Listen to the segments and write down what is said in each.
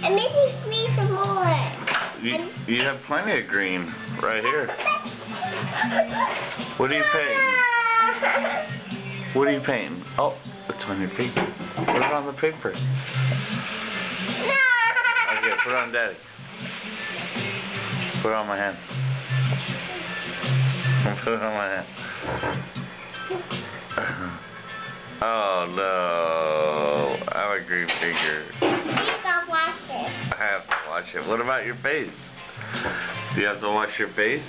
And maybe me some more. You have plenty of green right here. What are you painting? What are you painting? Oh, it's on your paper. Put it on the paper. Okay, put it on Daddy. Put it on my hand. Put it on my hand. Oh no, I have a green finger. I have to wash it. What about your face? Do you have to wash your face?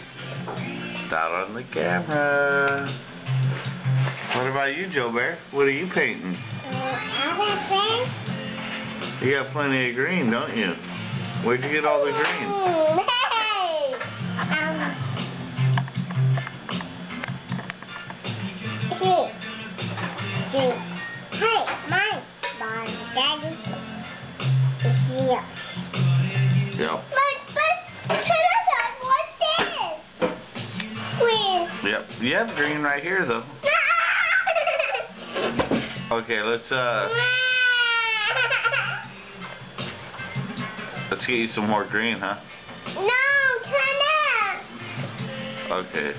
Not on the camera. What about you, Joe Bear? What are you painting? You got plenty of green, don't you? Where'd you get all the green? Hey, mine. Daddy is here. Yep. But what's this? Green. Yep. You have green right here, though. Okay, let's get you some more green, huh? No, turn it. Okay.